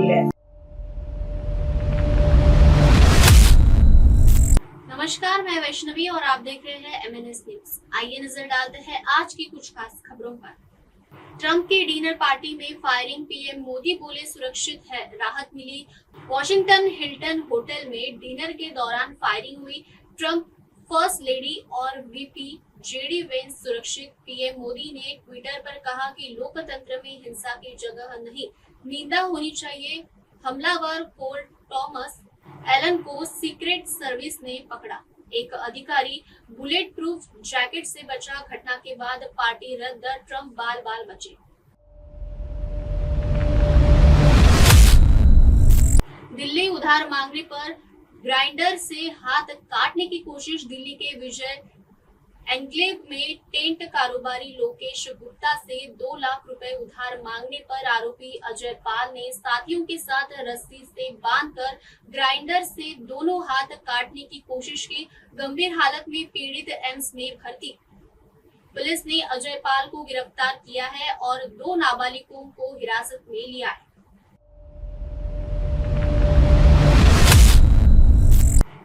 गई है। नमस्कार, मैं वैष्णवी और आप देख रहे हैं MNS न्यूज। आइए नजर डालते हैं आज की कुछ खास खबरों पर। ट्रंप की डिनर पार्टी में फायरिंग, पीएम मोदी बोले सुरक्षित है, राहत मिली। वॉशिंगटन हिल्टन होटल में डिनर के दौरान फायरिंग हुई। ट्रंप, फर्स्ट लेडी और वीपी जेडी वेंस सुरक्षित। पीएम मोदी ने ट्विटर पर कहा कि लोकतंत्र में हिंसा की जगह नहीं, निंदा होनी चाहिए। हमलावर पोल थॉमस एलन को सीक्रेट सर्विस ने पकड़ा। एक अधिकारी बुलेट प्रूफ जैकेट से बचा। घटना के बाद पार्टी रद्द, ट्रंप बाल बाल बचे। दिल्ली उधार मांगने पर ग्राइंडर से हाथ काटने की कोशिश। दिल्ली के विजय एन्क्लेव में टेंट कारोबारी लोकेश गुप्ता से 2 लाख रुपए उधार मांगने पर आरोपी अजय पाल ने साथियों के साथ रस्सी से बांधकर ग्राइंडर से दोनों हाथ काटने की कोशिश की। गंभीर हालत में पीड़ित एम्स में भर्ती। पुलिस ने अजय पाल को गिरफ्तार किया है और 2 नाबालिगों को हिरासत में लिया है।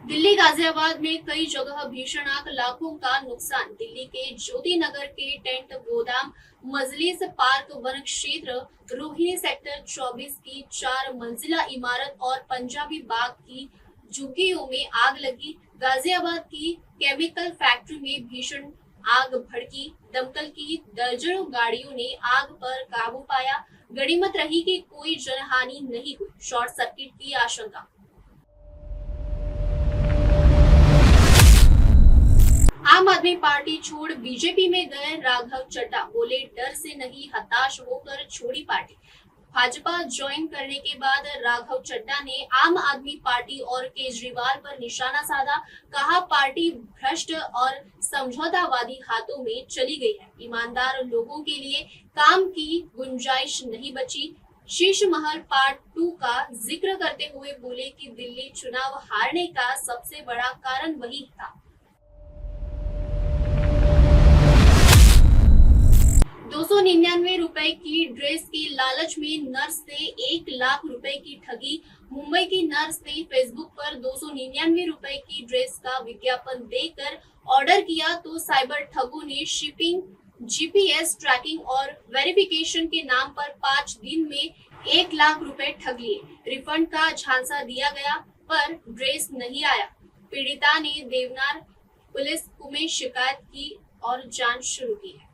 दिल्ली गाजियाबाद में कई जगह भीषण आग, लाखों का नुकसान। दिल्ली के ज्योति नगर के टेंट गोदाम, मजलिस पार्क वन क्षेत्र, रोहिणी सेक्टर 24 की 4 मंजिला इमारत और पंजाबी बाग की झुग्गियों में आग लगी। गाजियाबाद की केमिकल फैक्ट्री में भीषण आग भड़की। दमकल की दर्जनों गाड़ियों ने आग पर काबू पाया। गनीमत रही कि कोई जनहानि नहीं हुई। शॉर्ट सर्किट की आशंका। आम आदमी पार्टी छोड़ बीजेपी में गए राघव चड्ढा, बोले डर से नहीं, हताश होकर छोड़ी पार्टी। भाजपा ज्वाइन करने के बाद राघव चड्ढा ने आम आदमी पार्टी और केजरीवाल पर निशाना साधा। कहा पार्टी भ्रष्ट और समझौतावादी हाथों में चली गई है। ईमानदार लोगों के लिए काम की गुंजाइश नहीं बची। शीश महल पार्ट 2 का जिक्र करते हुए बोले कि दिल्ली चुनाव हारने का सबसे बड़ा कारण वही था। 299 रुपए की ड्रेस के लालच में नर्स से 1 लाख रुपए की ठगी। मुंबई की नर्स ने फेसबुक पर 299 रुपए की ड्रेस का विज्ञापन देकर ऑर्डर किया तो साइबर ठगों ने शिपिंग, जीपीएस ट्रैकिंग और वेरिफिकेशन के नाम पर 5 दिन में 1 लाख रुपए ठग लिए। रिफंड का झांसा दिया गया पर ड्रेस नहीं आया। पीड़िता ने देवनार पुलिस में शिकायत की और जांच शुरू की है।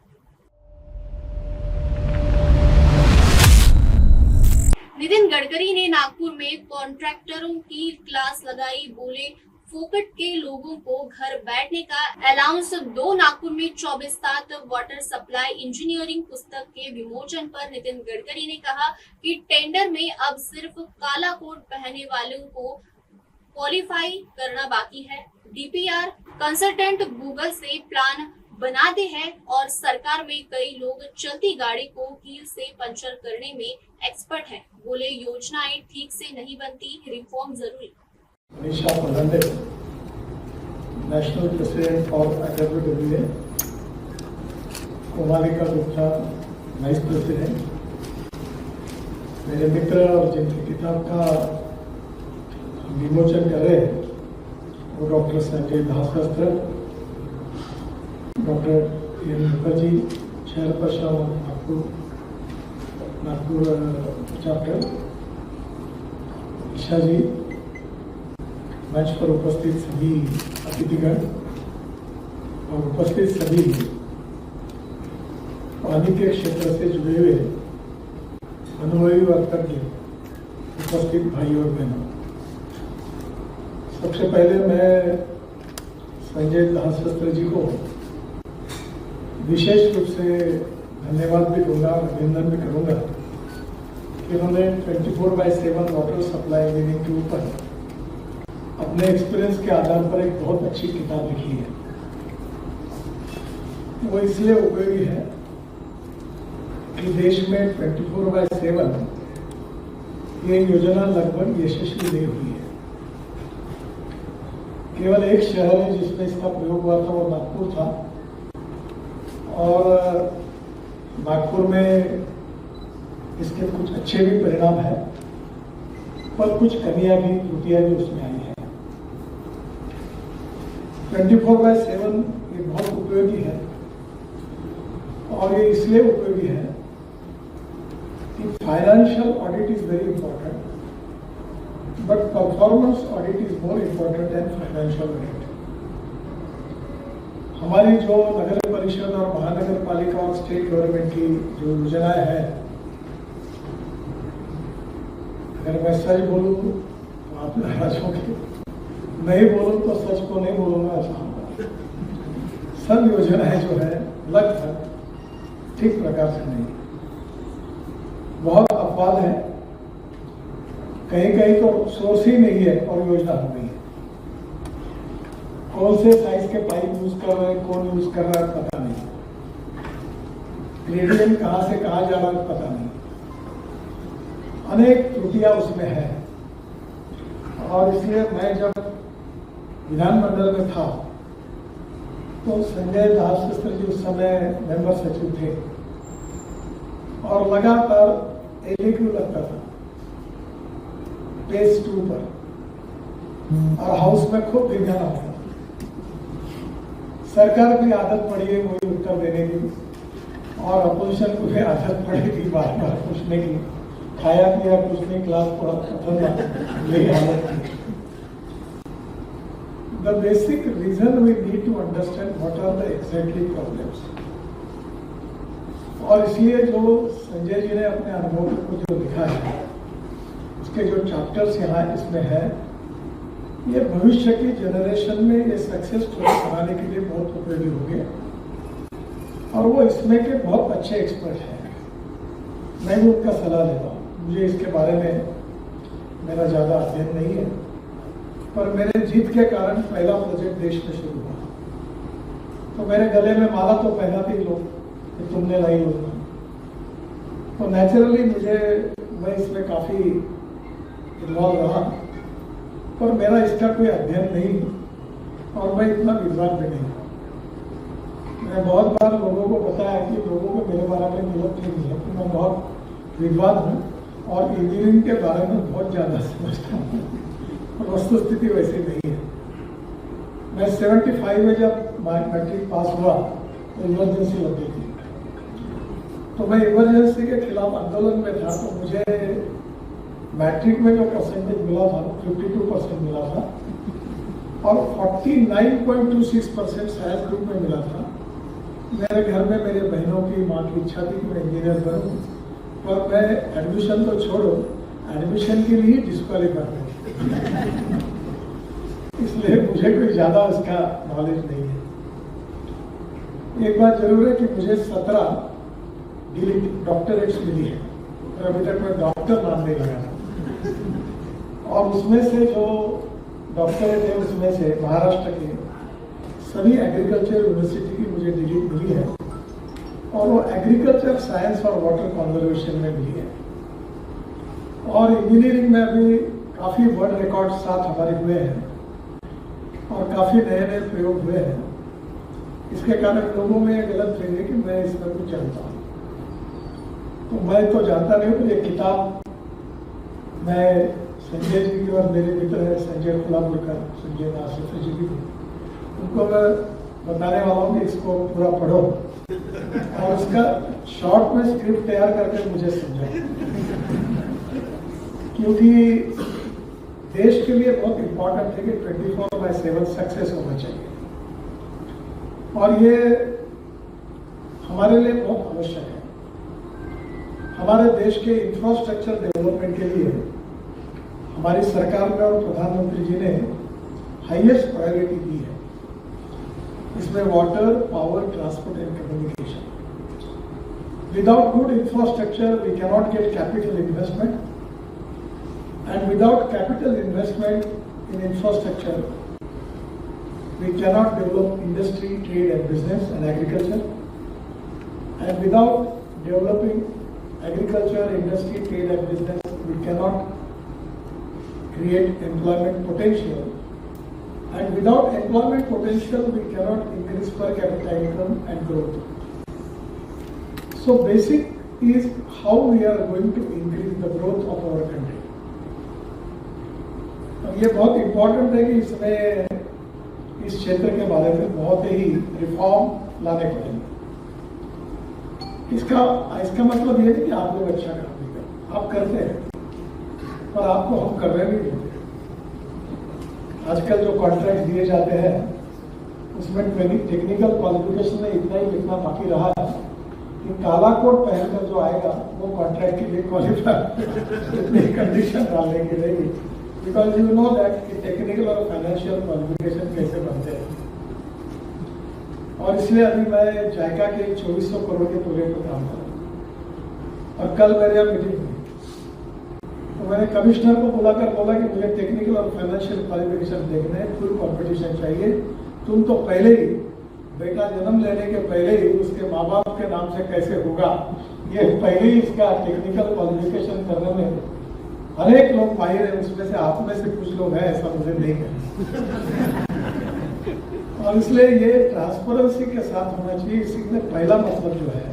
नितिन गडकरी ने नागपुर में कॉन्ट्रैक्टरों की क्लास लगाई। बोले फोकट के लोगों को घर बैठने का अलाउंस दो। नागपुर में 24/7 वाटर सप्लाई इंजीनियरिंग पुस्तक के विमोचन पर नितिन गडकरी ने कहा कि टेंडर में अब सिर्फ काला कोट पहनने वालों को क्वालिफाई करना बाकी है। डीपीआर कंसल्टेंट गूगल से प्लान बनाते हैं और सरकार में कई लोग चलती गाड़ी को कील से पंचर करने में एक्सपर्ट हैं। बोले योजनाएं ठीक से नहीं बनती, रिफॉर्म जरूरी। Manisha Fernandes, national president for AWWA, Komalika Gupta, vice president. मेरे मित्र और जिनकी किताब का विमोचन कर रहे हैं वो doctor Sanjay Daswastra, doctor N Mukherjee, chairperson Nagpur chapter, Isha ji, मंच पर उपस्थित सभी अतिथिगण और उपस्थित सभी पानी के क्षेत्र से जुड़े हुए अनुभवी वर्तज्ञ उपस्थित भाई और बहनों, सबसे पहले मैं संजय दासवस्त्र जी को विशेष रूप से धन्यवाद भी दूंगा, अभिनंदन भी करूंगा कि उन्होंने 24/7 वाटर सप्लाई देने के ऊपर अपने एक्सपीरियंस के आधार पर एक बहुत अच्छी किताब लिखी है। वो इसलिए उपयोगी है कि देश में 24/7 ये योजना लगभग यशस्वी नहीं हुई है। केवल एक शहर है जिसमें इसका प्रयोग हुआ था, वो नागपुर था, और नागपुर में इसके कुछ अच्छे भी परिणाम हैं पर कुछ कमियां भी, त्रुटियां भी उसमें आई है। 24/7 ये बहुत उपयोगी है, और ये इसलिए उपयोगी है कि financial audit is very important, but performance audit is more important than financial audit. हमारी जो नगर परिषद और महानगर पालिका और स्टेट गवर्नमेंट की जो योजनाएं हैं, अगर मैं सच बोलूं तो आप नाराज होंगे, नहीं बोलूं तो सच को नहीं बोलूंगा ऐसा होगा। सब योजनाएं जो है लगभग ठीक प्रकार से नहीं, बहुत अपवाद है, कहीं कहीं तो सोर्स ही नहीं है और योजना हो गई है। कौन से साइज के पाइप यूज कर रहे हैं, कौन यूज कर रहा है पता नहीं, ग्रेडियंट कहां से कहां जा रहा है पता नहीं, अनेक त्रुटियां उसमें है। और इसलिए मैं जब विधानमंडल में था तो संजय दास जी उस समय मेंबर सचिव थे, और लगातार एलईक्यू लगता था पेज 2 पर, और हाउस में खूब विज्ञान आता था। सरकार की आदत पड़ी है वही उत्तर देने की, और अपोजिशन को भी आदत पड़ेगी बार बार पूछने की, खाया पिया कुछ नहीं, क्लास पढ़ा खत्म, यही हालत थी। The basic reason we need to understand what are the exactly problems. और इसलिए जो संजय जी ने अपने अनुभव को जो लिखा है, उसके जो चैप्टर्स यहाँ इसमें है, ये भविष्य की जनरेशन में ये सक्सेस स्टोरी बनाने के लिए बहुत उपयोगी होंगे, और वो इसमें के बहुत अच्छे एक्सपर्ट हैं। मैं भी उनका सलाह लेता हूँ। मुझे इसके बारे में मेरा ज़्यादा अध्ययन नहीं है, पर मेरे जीत के कारण पहला प्रोजेक्ट देश में शुरू हुआ, तो मेरे गले में माला तो पहनाते ही लोग कि तुमने लाई योजना, तो नेचुरली मैं इसमें काफ़ी इन्वॉल्व रहा, पर मेरा इसका कोई अध्ययन नहीं, और मैं इतना विद्वान भी नहीं। मैं बहुत बार लोगों को बताया कि लोगों को मेरे बारे में गलत नहीं है कि मैं बहुत विद्वान हूँ और इंजीनियरिंग के बारे में बहुत ज़्यादा समझता हूँ, वस्तु स्थिति वैसी नहीं है। मैं 75 में जब मैट्रिक पास हुआ तो इमरजेंसी लग गई थी, तो मैं इमरजेंसी के खिलाफ आंदोलन में था, तो मुझे मैट्रिक में जो परसेंटेज मिला था 52% मिला था, और 49.26% साइंस ग्रुप में मिला था। मेरे घर में मेरे बहनों की माँ की इच्छा थी कि मैं इंजीनियर बनूं, पर मैं एडमिशन तो छोड़ो, एडमिशन के लिए डिस्क्वालीफाई हो, इसलिए मुझे कोई ज्यादा इसका नॉलेज नहीं है। एक बात जरूर है कि मुझे 17 डॉक्टरेट्स मिली है, और अभी तक मैं डॉक्टर नाम नहीं लगा था। और उसमें से जो डॉक्टरेट है, उसमें से महाराष्ट्र के सभी एग्रीकल्चर यूनिवर्सिटी की मुझे डिग्री मिली है, और वो एग्रीकल्चर साइंस और वाटर कंजर्वेशन में मिली है। और इंजीनियरिंग में अभी काफ़ी वर्ल्ड रिकॉर्ड साथ हमारे हुए हैं, और काफ़ी नए नए प्रयोग हुए हैं। इसके कारण लोगों में गलत फहमी है कि मैं इसमें कुछ जानता हूँ, तो मैं तो जानता नहीं हूँ। ये किताब मैं संजय जी की और मेरे मित्र है संजय कोल्हापुरकर, संजय दास जी की, उनको मैं बताने वाला हूँ कि इसको पूरा पढ़ो, और उसका शॉर्ट में स्क्रिप्ट तैयार करके मुझे समझाओ, क्योंकि देश के लिए बहुत इंपॉर्टेंट है कि 24/7 सक्सेस होना चाहिए, और ये हमारे लिए बहुत आवश्यक है। हमारे देश के इंफ्रास्ट्रक्चर डेवलपमेंट के लिए हमारी सरकार में और प्रधानमंत्री जी ने हाईएस्ट प्रायोरिटी दी है। इसमें water, power, transport and communication. Without good infrastructure we cannot get capital investment, and without capital investment in infrastructure we cannot develop industry, trade and business and agriculture, and without developing agriculture, industry, trade and business we cannot create employment potential, and without employment potential we cannot increase per capita income and growth. So basic is how we are going to increase the growth of our country. ये बहुत important है कि इसमें इस क्षेत्र के बारे में बहुत ही रिफॉर्म लाने पड़ेंगे। इसका मतलब ये नहीं कि आप लोग अच्छा काम नहीं करते, आप करते हैं, पर आपको हम कर रहे भी नहीं। आजकल जो कॉन्ट्रैक्ट दिए जाते हैं उसमें टेक्निकल क्वालिफिकेशन में इतना ही लिखना बाकी रहा है कि काला कोट पहनकर जो आएगा वो कॉन्ट्रैक्ट के लिए क्वालिफाई इतनी कंडीशन डालने की रहेगी, बिकॉज यू नो दैट कि टेक्निकल और फाइनेंशियल क्वालिफिकेशन कैसे बनते हैं। और इसलिए अभी मैं जायका के 2400 करोड़ के प्रोजेक्ट पर काम कर रहा हूँ। और कल मेरे यहाँ मीटिंग हुई तो मैंने कमिश्नर को बुलाकर बोला कि मुझे टेक्निकल और फाइनेंशियल क्वालिफिकेशन देखना है, फुल कॉम्पिटिशन चाहिए। तुम तो पहले ही बेटा जन्म लेने के पहले ही उसके माँ बाप के नाम से कैसे होगा, ये पहले ही इसका टेक्निकल क्वालिफिकेशन करने में अनेक लोग माहिर हैं, उसमें से आप में से कुछ लोग हैं, ऐसा मुझे नहीं कहना। और इसलिए ये ट्रांसपेरेंसी के साथ होना चाहिए। इसी में पहला मतलब जो है,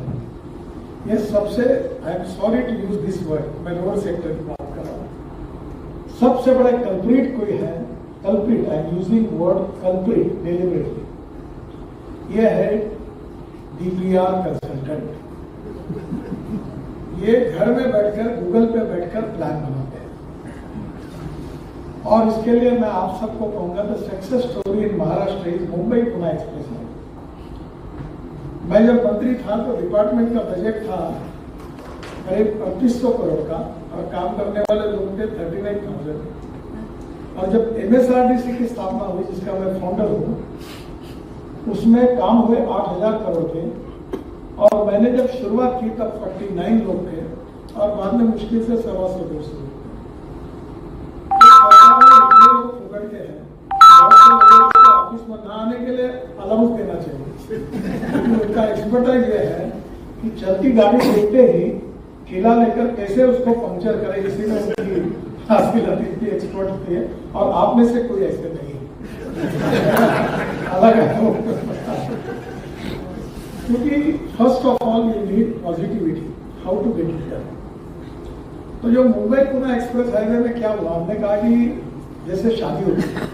ये सबसे, I am sorry to use this word, मैं रोड सेक्टर की बात कर रहा हूँ, सबसे बड़ा कल्प्रिट कोई है, culprit, I am using word culprit deliberately, ये है डीपीआर कंसल्टेंट। ये घर में बैठकर, गूगल पे बैठकर प्लान बनाते हैं। और इसके लिए मैं आप सबको कहूंगा, the success story in Maharashtra is Mumbai Pune express way. मैं जब मंत्री था तो डिपार्टमेंट का बजट था करीब 3500 करोड़ का, और काम करने वाले लोग थे 39,000। और जब MSRDC की स्थापना हुई, जिसका मैं फाउंडर हूँ, उसमें काम हुए 8000 करोड़ थे। और मैंने जब शुरुआत की तब 49 लोग थे, और बाद में मुश्किल से 125-200 लोग थे। पकड़ते हैं, ऑफिस में ना आने के लिए अलाउंस देना चाहिए, क्योंकि उनका एक्सपर्टाइज ये है कि चलती गाड़ी देखते ही किला लेकर कैसे उसको पंक्चर करे, इसी में उनकी हासिल इतनी एक्सपर्ट होती है। और आप में से कोई ऐसे नहीं अलग है, क्योंकि first of all you need positivity, how to get it done. तो जो मुंबई पुणे एक्सप्रेस हाईवे में क्या हुआ, हमने कहा कि जैसे शादी होती है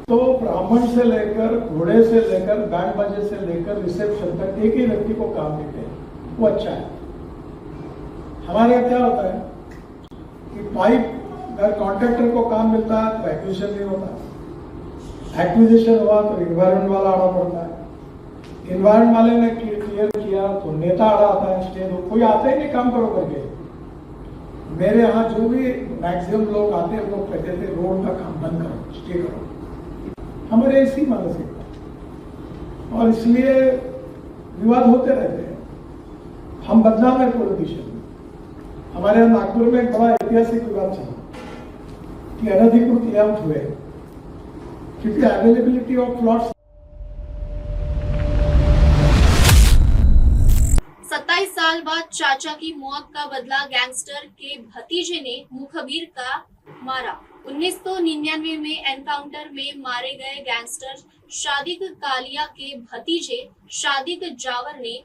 तो ब्राह्मण से लेकर, घोड़े से लेकर, बैंड बाजे से लेकर रिसेप्शन तक एक ही व्यक्ति को काम देते हैं, वो अच्छा है। हमारे यहाँ क्या होता है कि पाइप, अगर कॉन्ट्रैक्टर को काम मिलता है तो एक्विजिशन नहीं होता, एक्विजिशन हुआ तो इन्वायरमेंट वाला आना पड़ता है, इन्वायरमेंट वाले ने क्लियर किया तो नेता आड़ा आता है, स्टेट कोई आता ही नहीं काम करो करके। मेरे यहाँ जो भी मैक्सिमम लोग आते हैं वो कहते थे रोड का काम बंद करो, स्टे करो। हमारे ऐसी मानसिकता, और इसलिए विवाद होते रहते हैं। हम बदनाम है पॉलिटिशियन। हमारे यहाँ नागपुर में एक बड़ा ऐतिहासिक विवाद चला कि अनधिकृत लेआउट हुए, क्योंकि अवेलेबिलिटी ऑफ प्लॉट्स 27 साल बाद चाचा की मौत का बदला गैंगस्टर के भतीजे ने मुखबिर का मारा। 1999 में एनकाउंटर में मारे गए गैंगस्टर शादिक कालिया के भतीजे शादिक जावर ने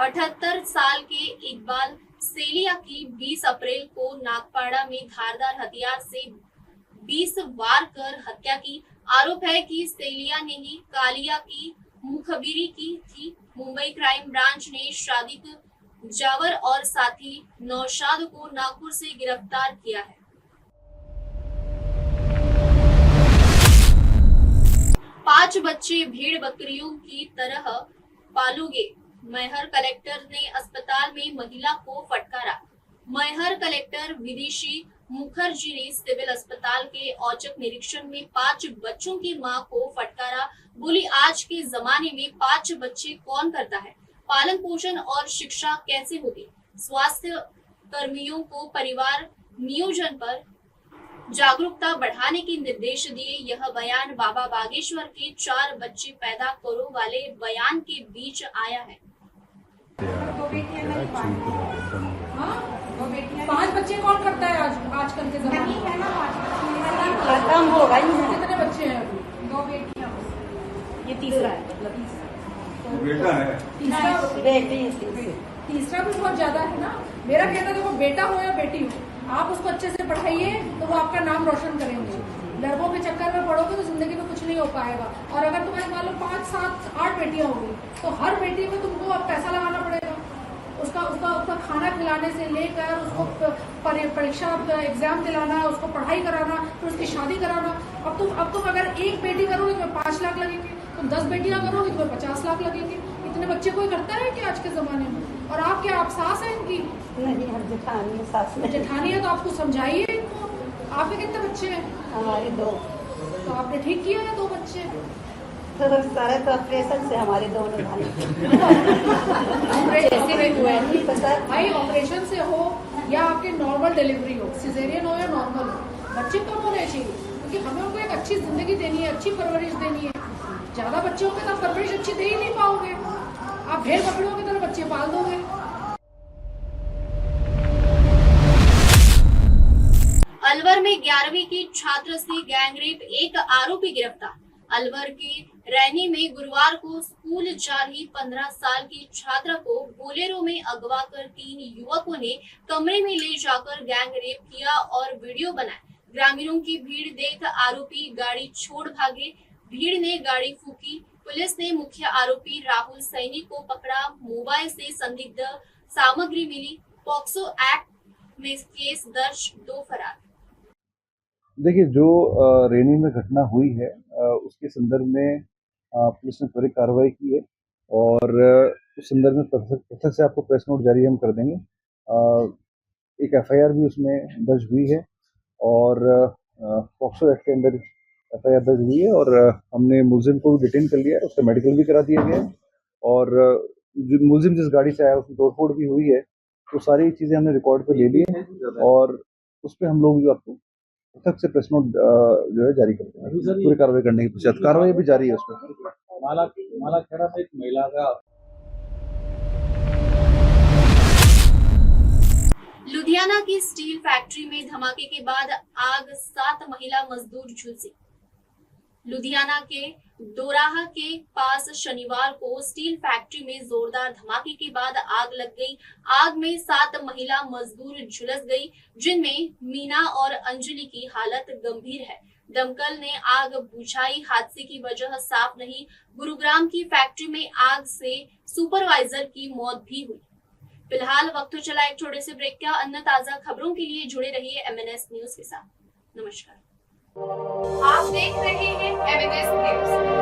78 साल के इकबाल सेलिया की 20 अप्रैल को नागपाड़ा में धारदार हथियार से 20 वार कर हत्या की। आरोप है कि सेलिया ने ही कालिया की मुखबिरी की थी। मुंबई क्राइम ब्रांच ने शादिक जावर और साथी नौशाद को नागपुर से गिरफ्तार किया है। पांच बच्चे भेड़ बकरियों की तरह पालोगे, मैहर कलेक्टर ने अस्पताल में महिला को फटकारा। मैहर कलेक्टर विदिशी मुखर्जी ने सिविल अस्पताल के औचक निरीक्षण में 5 बच्चों की मां को फटकारा। बोली, आज के जमाने में 5 बच्चे कौन करता है, पालन पोषण और शिक्षा कैसे होगी। स्वास्थ्य कर्मियों को परिवार नियोजन पर जागरूकता बढ़ाने के निर्देश दिए। यह बयान बाबा बागेश्वर के 4 बच्चे पैदा करो वाले बयान के बीच आया है। 5 बच्चे कौन करता है आजकल के जमाने में? खत्म हो गई है। कितने बच्चे हैं अभी? 2 बेटियां, ये तीसरा है, बेटा है, तीसरा भी बहुत ज्यादा है ना। मेरा कहना देखो, बेटा हो या बेटी हो, आप उसको अच्छे से पढ़ाइए तो वो आपका नाम रोशन करेंगे। लड़कों के चक्कर में पढ़ोगे तो जिंदगी में कुछ नहीं हो पाएगा। और अगर तुम्हारे मान लो 5, 7, 8 बेटियां होंगी तो हर बेटी में तुमको अब पैसा लगाना पड़ेगा। उसका खाना खिलाने से लेकर उसको परीक्षा एग्जाम दिलाना, उसको पढ़ाई कराना, फिर उसकी शादी कराना। अब तुम अगर एक बेटी करोगे तो 5 लाख लगेंगे, तुम 10 बेटियां करोगे तो 50 लाख लगेंगे। इतने बच्चे कोई करता है कि आज के जमाने में? और आप क्या आप सास है इनकी? नहीं, हम जेठानी सास नहीं। जेठानी है तो आपको समझाइए इनको। आपके कितने बच्चे हैं? हमारे 2। तो आपने ठीक किया है 2 बच्चे। तो सारे तो ऑपरेशन से हमारे दोनों भाई ऑपरेशन पता भाई ऑपरेशन से हो या आपकी नॉर्मल डिलीवरी हो, सिजेरियन हो या नॉर्मल हो, बच्चे कम होने चाहिए। क्योंकि हमें उनको एक अच्छी जिंदगी देनी है, अच्छी परवरिश देनी है। ज्यादा बच्चों के साथ परवरिश अच्छी दे ही नहीं पाओगे। आप भेड़ बकरियों की तरह बच्चे पाल दोगे। अलवर में 11वीं की छात्र से गैंगरेप, एक आरोपी गिरफ्तार। अलवर के रैनी में गुरुवार को स्कूल जा रही 15 साल की छात्रा को बोलेरो में अगवा कर 3 युवकों ने कमरे में ले जाकर गैंगरेप किया और वीडियो बनाया। ग्रामीणों की भीड़ देख आरोपी गाड़ी छोड़ भागे। भीड़ ने गाड़ी फूकी। पुलिस ने मुख्य आरोपी राहुल सैनी को पकड़ा। मोबाइल से संदिग्ध सामग्री मिली। पॉक्सो एक्ट में केस दर्ज, 2 फरार। देखिए, जो रेनी में घटना हुई है उसके संदर्भ में पुलिस ने त्वरित कार्रवाई की है और उस संदर्भ में पृथक से आपको प्रेस नोट जारी हम कर देंगे। एक एफआईआर भी उसमें दर्ज हुई है और पॉक्सो एक्ट के अंदर एफआईआर दर्ज हुई है और हमने मुलजिम को भी डिटेन कर लिया है, उसका मेडिकल भी करा दिया गया है और जो मुलजिम जिस गाड़ी से आया उसमें तोड़फोड़ भी हुई है। तो सारी चीज़ें हमने रिकॉर्ड पे ले ली है और उस पर हम लोग जो आपको तक से प्रेस नोट जो है जारी करते हैं पूरी कार्रवाई करने के पश्चात। कार्रवाई भी जारी है उसमें। माला खेड़ा में एक महिला का लुधियाना की स्टील फैक्ट्री में धमाके के बाद आग, 7 महिला मजदूर झुलसी। लुधियाना के दोराहा के पास शनिवार को स्टील फैक्ट्री में जोरदार धमाके के बाद आग लग गई। आग में 7 महिला मजदूर झुलस गई, जिनमें मीना और अंजलि की हालत गंभीर है। दमकल ने आग बुझाई। हादसे की वजह साफ नहीं। गुरुग्राम की फैक्ट्री में आग से सुपरवाइजर की मौत भी हुई। फिलहाल वक्त तो चला एक छोटे से ब्रेक का। अन्य ताजा खबरों के लिए जुड़े रहिए MNS न्यूज के साथ। नमस्कार। आप देख रहे हैं MNS न्यूज।